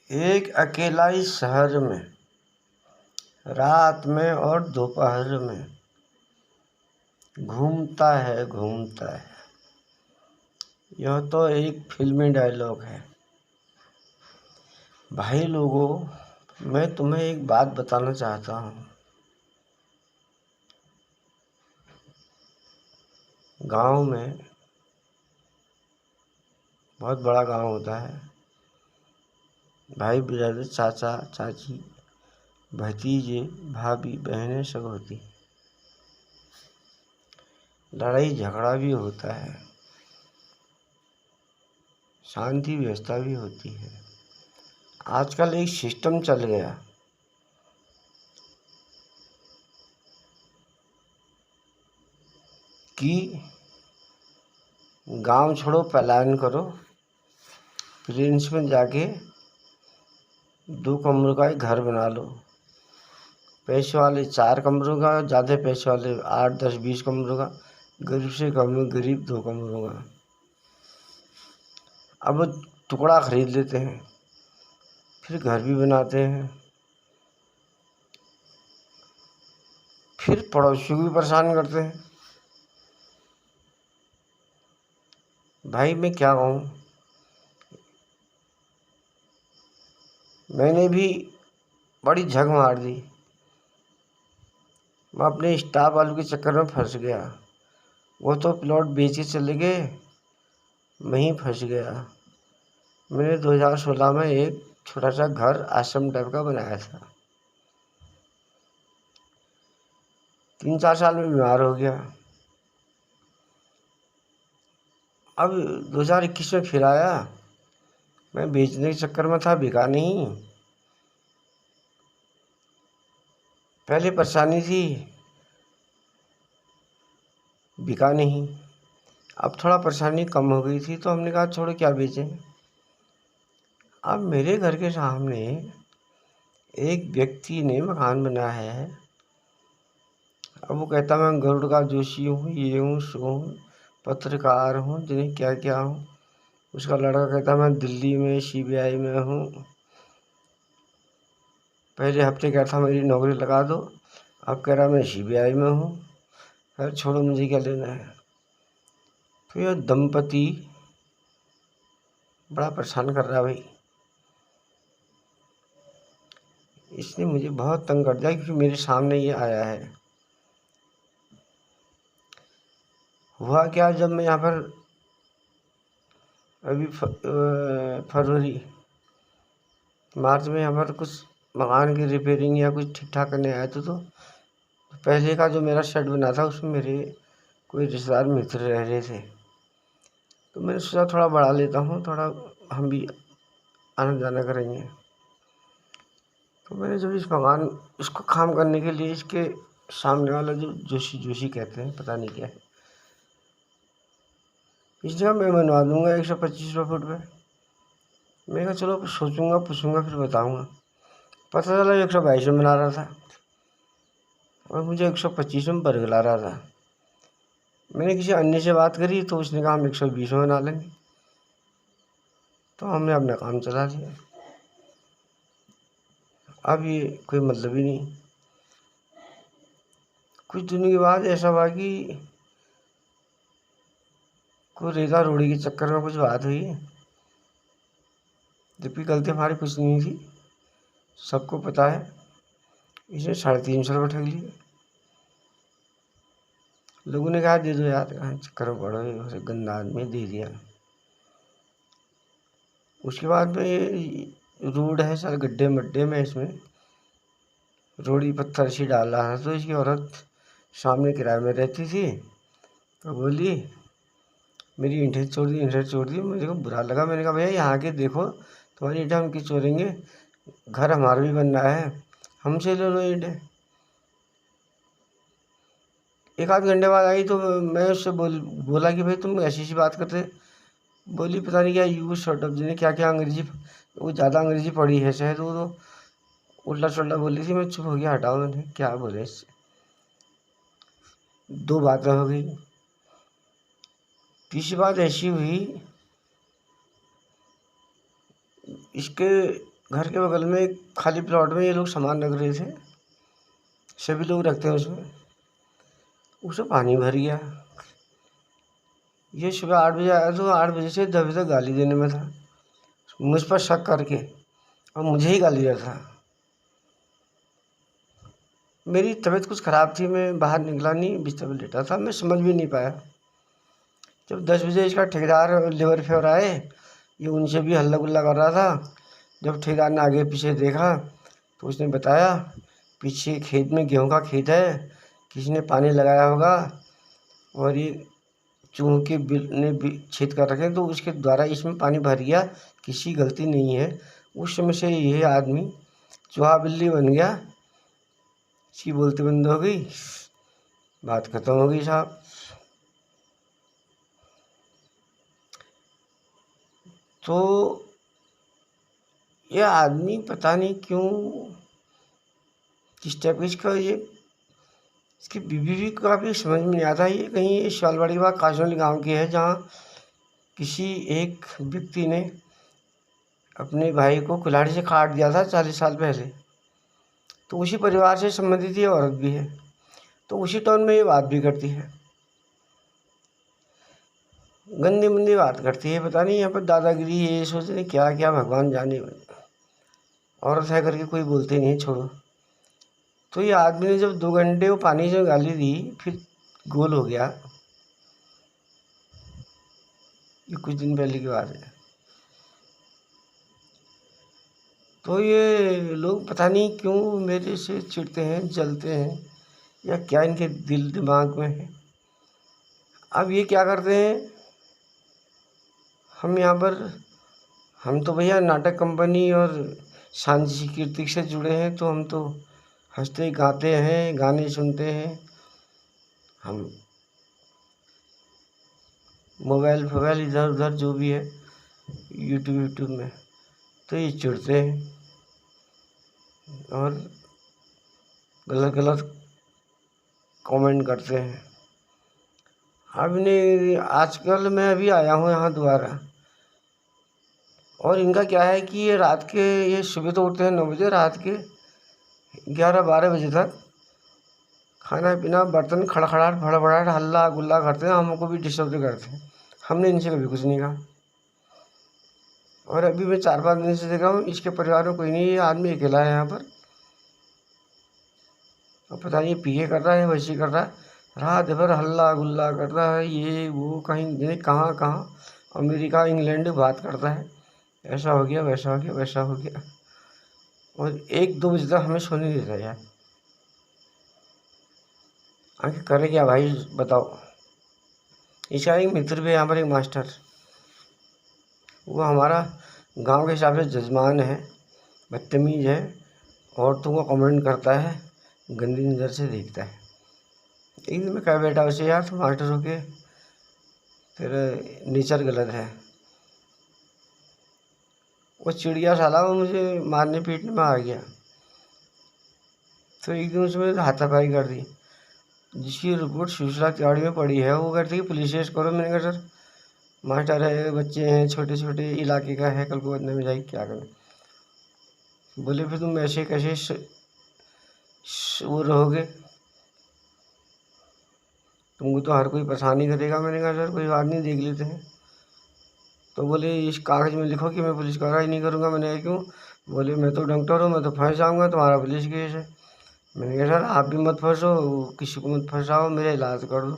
एक अकेला इस शहर में, रात में और दोपहर में घूमता है घूमता है। यह तो एक फिल्मी डायलॉग है। भाई लोगों, मैं तुम्हें एक बात बताना चाहता हूँ। गांव में बहुत बड़ा गांव होता है। भाई ब्रदर, चाचा चाची, भतीजे भाभी बहनें सब होती। लड़ाई झगड़ा भी होता है, शांति व्यवस्था भी होती है। आजकल एक सिस्टम चल गया कि गांव छोड़ो पलायन करो, प्रिंस में जाके 2 कमरों का एक घर बना लो। पैसे वाले 4 कमरों का, ज़्यादा पैसे वाले 8 10 20 कमरों का, गरीब से कम गरीब 2 कमरों का। अब टुकड़ा खरीद लेते हैं, फिर घर भी बनाते हैं, फिर पड़ोसियों को भी परेशान करते हैं। भाई मैं क्या कहूँ, मैंने भी बड़ी झग मार दी। मैं अपने स्टाफ वालों के चक्कर में फंस गया। वो तो प्लॉट बेच के चले गए, मैं ही फंस गया। मैंने 2016 में एक छोटा सा घर आश्रम टाइप का बनाया था। 3-4 साल में बीमार हो गया। अब 2021 में फिर आया। मैं बेचने के चक्कर में था, बिका नहीं। पहले परेशानी थी, बिका नहीं। अब थोड़ा परेशानी कम हो गई थी, तो हमने कहा छोड़ो, क्या बेचें। अब मेरे घर के सामने एक व्यक्ति ने मकान बनाया है। अब वो कहता मैं गरुड़ का जोशी हूँ, ये हूँ सो हूँ, पत्रकार हूँ, जिन्हें क्या क्या हूँ। उसका लड़का कहता मैं दिल्ली में CBI में हूँ। पहले हफ्ते कहता मेरी नौकरी लगा दो, अब कह रहा मैं CBI में हूँ। अरे छोड़ो, मुझे क्या लेना है। तो यह दंपति बड़ा परेशान कर रहा है भाई। इसने मुझे बहुत तंग कर दिया, क्योंकि मेरे सामने ये आया है। हुआ क्या, जब मैं यहाँ पर अभी फरवरी मार्च में यहाँ पर कुछ मकान की रिपेयरिंग या कुछ ठीक ठाक करने आया था, तो पहले का जो मेरा शेड बना था उसमें मेरे कोई रिश्तेदार मित्र रह रहे थे। तो मैंने सोचा थोड़ा बढ़ा लेता हूँ, थोड़ा हम भी आना जाना करेंगे। तो मैंने जब इसको काम करने के लिए, इसके सामने वाला जो जोशी कहते हैं, पता नहीं क्या है, इस जगह मैं बनवा दूंगा 125 रुपये फुट में। मैं कहा चलो सोचूंगा, पूछूंगा, फिर बताऊंगा। पता चला 122 में बना रहा था और मुझे 125 में बरगला रहा था। मैंने किसी अन्य से बात करी, तो उसने कहा हम 120 में बना लेंगे। तो हमने अपना काम चला लिया। अब ये कोई मतलब ही नहीं। कुछ दिनों के बाद ऐसा हुआ कि कोई रेता रोड़ी के चक्कर में कुछ बात हुई, जबकि गलती हमारी कुछ नहीं थी, सबको पता है। इसने 350 रुपये ठग लिए। लोगों ने कहा दे दो यार, कहाँ चक्कर में पड़ो, उसे गंदा आदमी, दे दिया। उसके बाद में ये रोड है सर, गड्ढे मड्ढे में इसमें रोड़ी पत्थर सी डाल रहा था। तो इसकी औरत सामने किराए में रहती थी, तो बोली मेरी ईंटें चोर दी। मुझे को बुरा लगा। मैंने कहा भैया यहाँ के देखो, तुम्हारी ईंटें हम क्यों चोरेंगे, घर हमारा भी बन रहा है, हमसे ले लो ईंटें। एक आध घंटे बाद आई, तो मैं उससे बोला कि भाई तुम ऐसी बात करते। बोली पता नहीं क्या यूज शॉर्ट ऑफ, जिन्हें क्या क्या अंग्रेजी, वो ज़्यादा अंग्रेजी पढ़ी है शायद, वो तो उल्टा सुल्टा बोल रही थी। मैं चुप हो गया, हटाओ, मैंने क्या बोले इससे। 2 बातें हो गई। तीसरी बात ऐसी हुई, इसके घर के बगल में एक खाली प्लॉट में ये लोग सामान रख रहे थे, सभी लोग रखते हैं उसमें पानी भर गया। ये सुबह 8 बजे आया तो 8 बजे से 10 बजे तक गाली देने में था, मुझ पर शक करके, और मुझे ही गाली दिया था। मेरी तबीयत कुछ ख़राब थी, मैं बाहर निकला नहीं, बिस्तर पर लेटा था, मैं समझ भी नहीं पाया। जब 10 बजे इसका ठेकेदार लेबर फेवर आए, ये उनसे भी हल्ला गुल्ला कर रहा था। जब ठेकेदार ने आगे पीछे देखा तो उसने बताया पीछे खेत में गेहूं का खेत है, किसी ने पानी लगाया होगा और ये चूहों के बिल ने छेद कर रखे, तो उसके द्वारा इसमें पानी भर गया, किसी गलती नहीं है। उस समय से यह आदमी चूहा बिल्ली बन गया। इसकी बोलती बंद हो गई, बात खत्म हो गई साहब। तो यह आदमी पता नहीं क्यों, किस टाइप इसका ये, इसकी बीवी भी काफ़ी समझ में नहीं आता। ये कहीं शालवाड़ी बाग काजौली गांव की है, जहाँ किसी एक व्यक्ति ने अपने भाई को कुल्हाड़ी से काट दिया था 40 साल पहले। तो उसी परिवार से संबंधित ये औरत भी है, तो उसी टोन में ये बात भी करती है, गंदी मंदी बात करती है। पता नहीं यहाँ पर दादागिरी, ये सोचते हैं क्या क्या, भगवान जाने। औरत है करके कोई बोलते नहीं, छोड़ो। तो ये आदमी ने जब 2 घंटे वो पानी से गाली दी, फिर गोल हो गया। ये कुछ दिन पहले की बात है। तो ये लोग पता नहीं क्यों मेरे से चिढ़ते हैं, जलते हैं, या क्या इनके दिल दिमाग में है। अब ये क्या करते हैं, हम यहाँ पर, हम तो भैया नाटक कंपनी और सांस्कृतिक से जुड़े हैं, तो हम तो हंसते गाते हैं, गाने सुनते हैं। हम मोबाइल फोबाइल इधर उधर जो भी है यूट्यूब में, तो ये चिढ़ते हैं और गलत गलत कमेंट करते हैं। अब इन्हें आजकल मैं अभी आया हूँ यहाँ दोबारा, और इनका क्या है कि ये रात के, ये सुबह तो उठते हैं 9 बजे, रात के 11-12 बजे तक खाना पीना, बर्तन खड़खड़ाहट फड़फड़ाहट हल्ला गुल्ला करते हैं, हमको भी डिस्टर्ब करते हैं। हमने इनसे कभी कुछ नहीं कहा। और अभी मैं 4-5 दिन से देखा हूँ, इसके परिवार में कोई नहीं, ये आदमी अकेला है यहाँ पर। और पता नहीं पीए कर रहा है, वैसे कर रहा है, रात भर हल्ला गुल्ला कर रहा है, ये वो, कहीं नहीं कहाँ कहाँ, अमेरिका इंग्लैंड बात करता है, ऐसा हो गया, वैसा हो गया, वैसा हो गया। और 1-2 बजे तक हमें सोने नहीं देता यार। आखिर करें क्या भाई, बताओ। इसका एक मित्र भी है यहाँ पर, एक मास्टर, वो हमारा गांव के हिसाब से जजमान है, बदतमीज है, औरतों को कमेंट करता है, गंदी नज़र से देखता है। एक दिन मैं कह बैठा उसे, यार तुम मास्टर हो के तेरा नेचर गलत है। वो चिड़िया साला, वो मुझे मारने पीटने में आ गया। तो एक दिन उसमें हाथापाई कर दी, जिसकी रिपोर्ट सूचना तिवाड़ी में पड़ी है। वो कहती है पुलिस केस करो। मैंने कहा सर मास्टर है, बच्चे हैं, छोटे छोटे इलाके का है, कल को बदनामी में जाएगी, क्या करें। बोले फिर तुम ऐसे कैसे वो रहोगे, तुमको तो हर कोई परेशानी करेगा। मैंने कहा सर कोई बात नहीं, देख लेते हैं। तो बोले इस कागज़ में लिखो कि मैं पुलिस कार्रवाई नहीं करूँगा। मैंने कहा क्यों। बोले मैं तो डॉक्टर हूँ, मैं तो फंस जाऊँगा, तुम्हारा पुलिस केस है। मैंने कहा सर आप भी मत फंसो, किसी को मत फंसाओ, मेरा इलाज कर दो।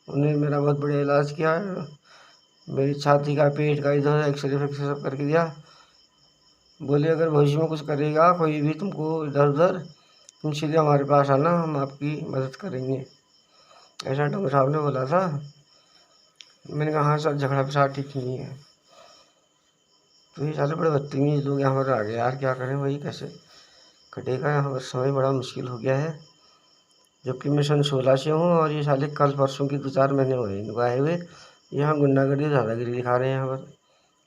उन्होंने मेरा बहुत बढ़िया इलाज किया, मेरी छाती का, पेट का, इधर एक्सरे फैक्सरे सब करके दिया। बोले अगर भविष्य में कुछ करेगा कोई भी तुमको इधर उधर, तुम सीधे हमारे पास आना, हम आपकी मदद करेंगे, ऐसा डॉक्टर साहब ने बोला था। मैंने कहा हाँ सर, झगड़ा फसाद ठीक नहीं है। तो ये सारे बड़े बदतमीज लोग यहाँ पर आ गए यार, क्या करें भाई, कैसे कटेगा यहाँ पर समय, बड़ा मुश्किल हो गया है। जबकि मैं सन 16 से हूँ, और ये साले कल परसों की 2-4 महीने हुए इनको आए हुए। यहाँ गुंडागर्दी दादागिरी दिखा रहे हैं, यहाँ पर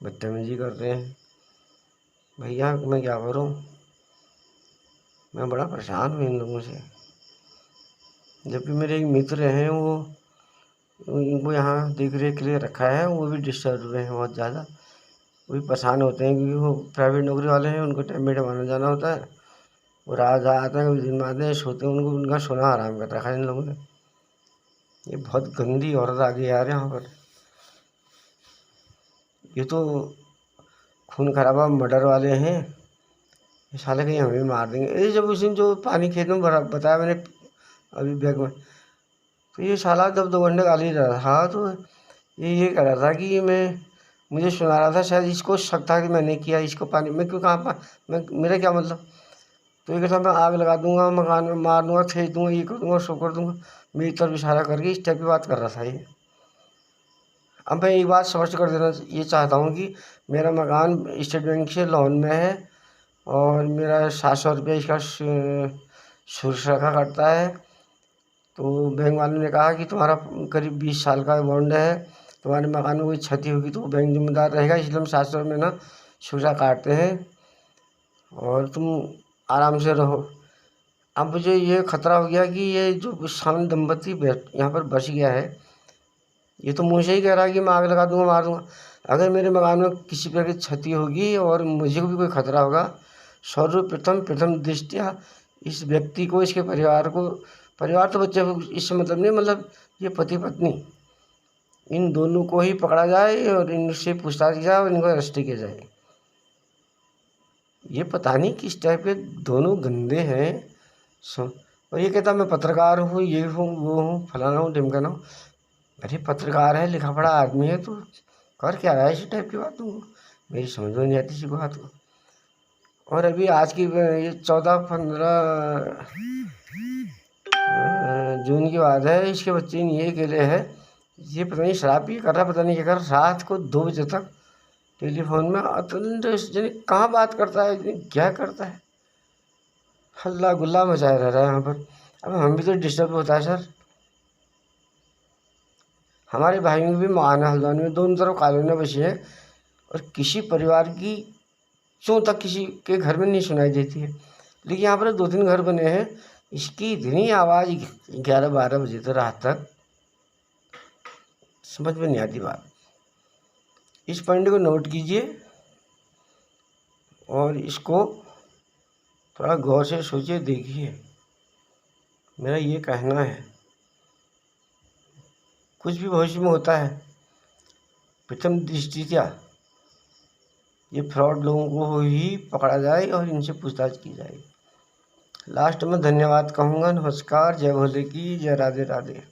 बदतमीजी कर रहे हैं। भैया मैं क्या करूँ, मैं बड़ा परेशान हूँ इन लोगों से। जबकि मेरे एक मित्र हैं, वो उनको यहाँ देख रेख के लिए रखा है, वो भी डिस्टर्ब हुए हैं बहुत ज़्यादा। वो भी परेशान होते हैं क्योंकि वो प्राइवेट नौकरी वाले हैं, उनको टाइम पे टाइम आना जाना होता है। वो रात आते हैं, कभी दिन में आते हैं, सोते हैं, उनको उनका सोना हराम कर रखा है इन लोगों ने। ये बहुत गंदी औरत आ गई यार यहाँ पर। ये तो खून खराबा मर्डर वाले हैं, ये साले कहीं हमें मार देंगे। ये जब उस दिन जो पानी खेत में भरा बताया मैंने अभी बैग में, तो ये साला जब 2 घंटे गाली रहा था तो ये कह रहा था कि मुझे सुना रहा था, शायद इसको शक था कि मैंने किया, इसको पानी मैं क्यों कहाँ मैं मेरा क्या मतलब। तो ये कहता मैं आग लगा दूंगा, मकान में मार दूंगा, खींच दूंगा, ये कर दूंगा, सो कर दूंगा, मेरी तरफ इशारा करके इस टाइप की बात कर रहा था ये। अब मैं एक बात स्पष्ट कर देना ये चाहता हूँ कि मेरा मकान स्टेट बैंक से लोन में है और मेरा 700 रुपये इसका सुरक्षा कटता है। तो बैंक वालों ने कहा कि तुम्हारा करीब 20 साल का बॉन्ड है, तुम्हारे मकान में कोई क्षति होगी तो बैंक जिम्मेदार रहेगा, इसलिए हम 700 में ना सुरक्षा काटते हैं और तुम आराम से रहो। अब मुझे ये खतरा हो गया कि ये जो सामने दंपति यहाँ पर बस गया है, ये तो मुझे ही कह रहा है कि मैं आग लगा दूंगा, मार दूंगा। अगर मेरे मकान में किसी प्रकार की क्षति होगी और मुझे भी कोई खतरा होगा, सर्वप्रथम प्रथम दृष्टया इस व्यक्ति को, इसके परिवार को, परिवार तो बच्चे इससे मतलब नहीं, मतलब ये पति पत्नी, इन दोनों को ही पकड़ा जाए और इनसे पूछताछ की जाए और इनको अरेस्ट किया जाए। ये पता नहीं किस टाइप के दोनों गंदे हैं। और ये कहता मैं पत्रकार हूँ, ये हूँ, वो हूँ, फलाना हूँ, ढिमकाना हूँ। अरे पत्रकार है, लिखा पढ़ा आदमी है, तो कर क्या रहा है इसी टाइप की बात तुमको, मेरी समझ में नहीं आती इसी बात को। और अभी आज की ये 14-15 जून की बात है, इसके बच्चे ये अकेले है, ये पता नहीं शराब पी कर रहा, पता नहीं क्या कर, रात को 2 बजे तक टेलीफोन में अतुल कहाँ बात करता है, क्या करता है, हल्ला गुल्ला मचाया रह रहा है यहाँ पर। अब हम भी तो डिस्टर्ब होता है सर। हमारे भाइयों की भी माना हल्द्वानी में दोनों तरफ कॉलोनियाँ बसी हैं और किसी परिवार की चों तक किसी के घर में नहीं सुनाई देती है, लेकिन यहाँ पर 2-3 घर बने हैं, इसकी इतनी आवाज़ 11-12 बजे तक रात तक, समझ में नहीं आती बात। इस पॉइंट को नोट कीजिए और इसको थोड़ा गौर से सोचिए, देखिए, मेरा ये कहना है। कुछ भी भविष्य में होता है, प्रथम दृष्टया ये फ्रॉड लोगों को ही पकड़ा जाए और इनसे पूछताछ की जाए। लास्ट में धन्यवाद कहूँगा। नमस्कार, जय भोले की जय, राधे राधे।